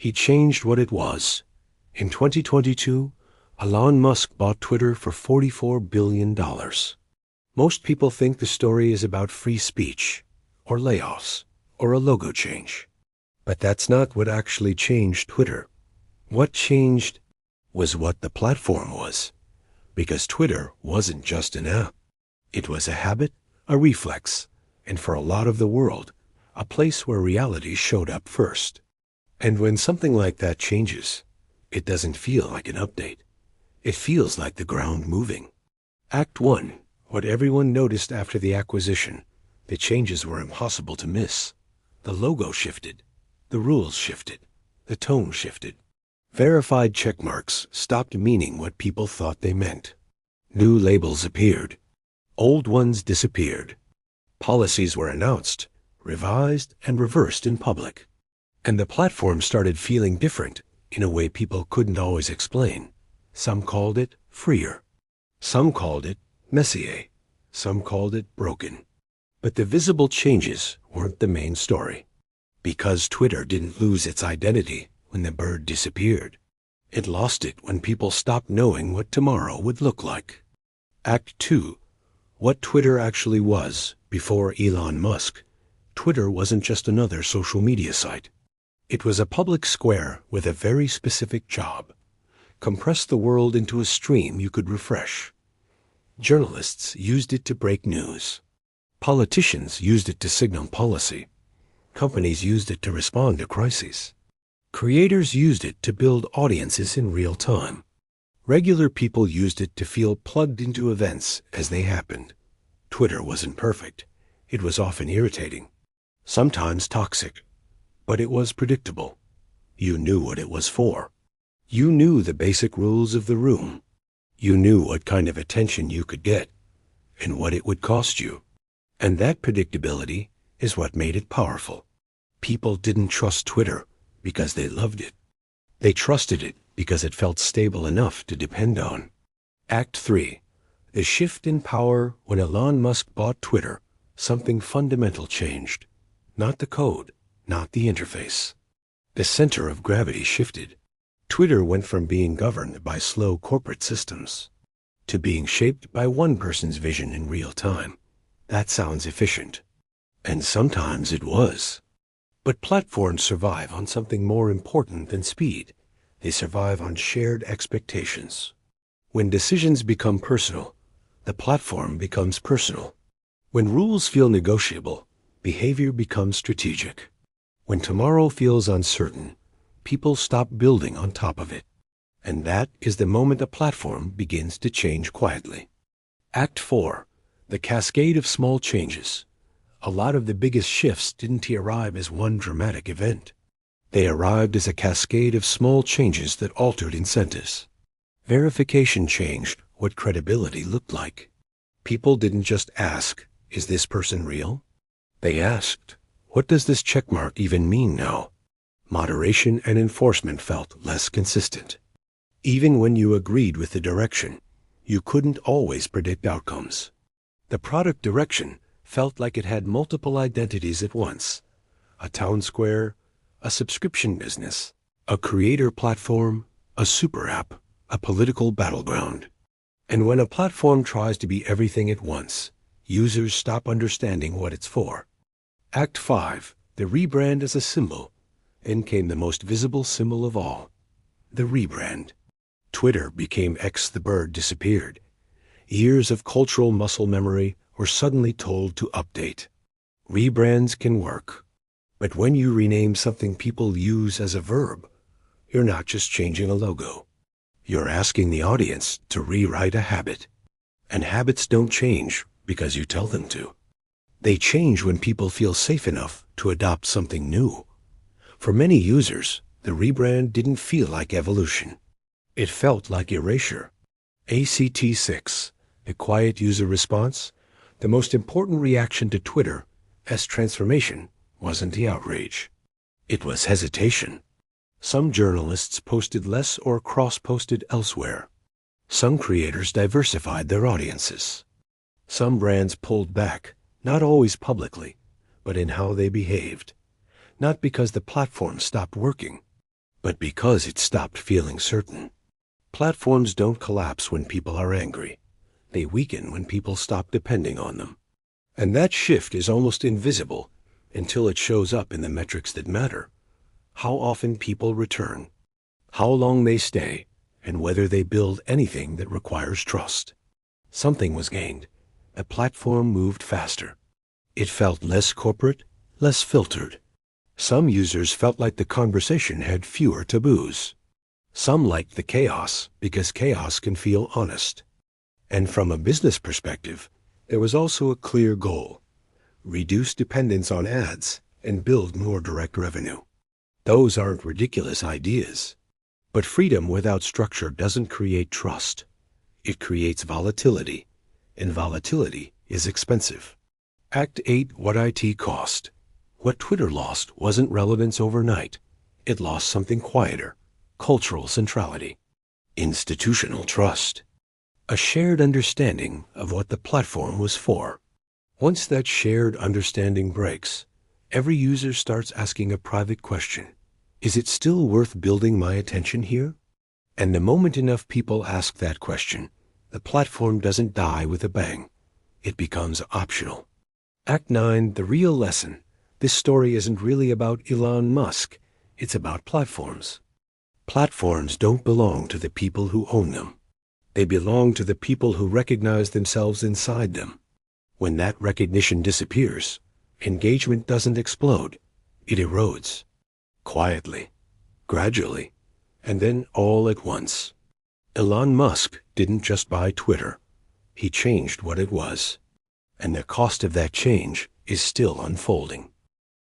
He changed what it was. In 2022, Elon Musk bought Twitter for $44 billion. Most people think the story is about free speech, or layoffs, or a logo change. But that's not what actually changed Twitter. What changed was what the platform was. Because Twitter wasn't just an app. It was a habit, a reflex, and for a lot of the world, a place where reality showed up first. And when something like that changes, it doesn't feel like an update. It feels like the ground moving. Act 1, what everyone noticed after the acquisition. The changes were impossible to miss. The logo shifted. The rules shifted. The tone shifted. Verified checkmarks stopped meaning what people thought they meant. New labels appeared. Old ones disappeared. Policies were announced, revised, and reversed in public. And the platform started feeling different in a way people couldn't always explain. Some called it freer. Some called it messier. Some called it broken. But the visible changes weren't the main story. Because Twitter didn't lose its identity when the bird disappeared. It lost it when people stopped knowing what tomorrow would look like. Act 2. What Twitter actually was before Elon Musk. Twitter wasn't just another social media site. It was a public square with a very specific job. Compress the world into a stream you could refresh. Journalists used it to break news. Politicians used it to signal policy. Companies used it to respond to crises. Creators used it to build audiences in real time. Regular people used it to feel plugged into events as they happened. Twitter wasn't perfect. It was often irritating, sometimes toxic, but it was predictable. You knew what it was for. You knew the basic rules of the room. You knew what kind of attention you could get and what it would cost you. And that predictability is what made it powerful. People didn't trust Twitter because they loved it. They trusted it because it felt stable enough to depend on. Act 3. The shift in power. When Elon Musk bought Twitter, something fundamental changed. Not the code, not the interface. The center of gravity shifted. Twitter went from being governed by slow corporate systems to being shaped by one person's vision in real time. That sounds efficient. And sometimes it was. But platforms survive on something more important than speed. They survive on shared expectations. When decisions become personal, the platform becomes personal. When rules feel negotiable, behavior becomes strategic. When tomorrow feels uncertain, people stop building on top of it. And that is the moment a platform begins to change quietly. Act 4. The cascade of small changes. A lot of the biggest shifts didn't arrive as one dramatic event. They arrived as a cascade of small changes that altered incentives. Verification changed what credibility looked like. People didn't just ask, "Is this person real?" They asked, "What does this checkmark even mean now?" Moderation and enforcement felt less consistent. Even when you agreed with the direction, you couldn't always predict outcomes. The product direction felt like it had multiple identities at once. A town square, a subscription business, a creator platform, a super app, a political battleground. And when a platform tries to be everything at once, users stop understanding what it's for. Act 5. The rebrand as a symbol. In came the most visible symbol of all. The rebrand. Twitter became X. The bird disappeared. Years of cultural muscle memory were suddenly told to update. Rebrands can work. But when you rename something people use as a verb, you're not just changing a logo. You're asking the audience to rewrite a habit. And habits don't change because you tell them to. They change when people feel safe enough to adopt something new. For many users, the rebrand didn't feel like evolution. It felt like erasure. ACT 6, the quiet user response, the most important reaction to Twitter as transformation wasn't the outrage. It was hesitation. Some journalists posted less or cross-posted elsewhere. Some creators diversified their audiences. Some brands pulled back, not always publicly, but in how they behaved. Not because the platform stopped working, but because it stopped feeling certain. Platforms don't collapse when people are angry. They weaken when people stop depending on them. And that shift is almost invisible until it shows up in the metrics that matter. How often people return, how long they stay, and whether they build anything that requires trust. Something was gained. A platform moved faster. It felt less corporate, less filtered. Some users felt like the conversation had fewer taboos. Some liked the chaos because chaos can feel honest. And from a business perspective, there was also a clear goal: reduce dependence on ads and build more direct revenue. Those aren't ridiculous ideas. But freedom without structure doesn't create trust. It creates volatility, and volatility is expensive. Act 8: What IT Cost. What Twitter lost wasn't relevance overnight. It lost something quieter: cultural centrality, institutional trust, a shared understanding of what the platform was for. Once that shared understanding breaks, every user starts asking a private question: is it still worth building my attention here? And the moment enough people ask that question, the platform doesn't die with a bang. It becomes optional. Act 9: The Real Lesson. This story isn't really about Elon Musk. It's about platforms. Platforms don't belong to the people who own them. They belong to the people who recognize themselves inside them. When that recognition disappears, engagement doesn't explode. It erodes. Quietly, gradually, and then all at once. Elon Musk didn't just buy Twitter. He changed what it was. And the cost of that change is still unfolding.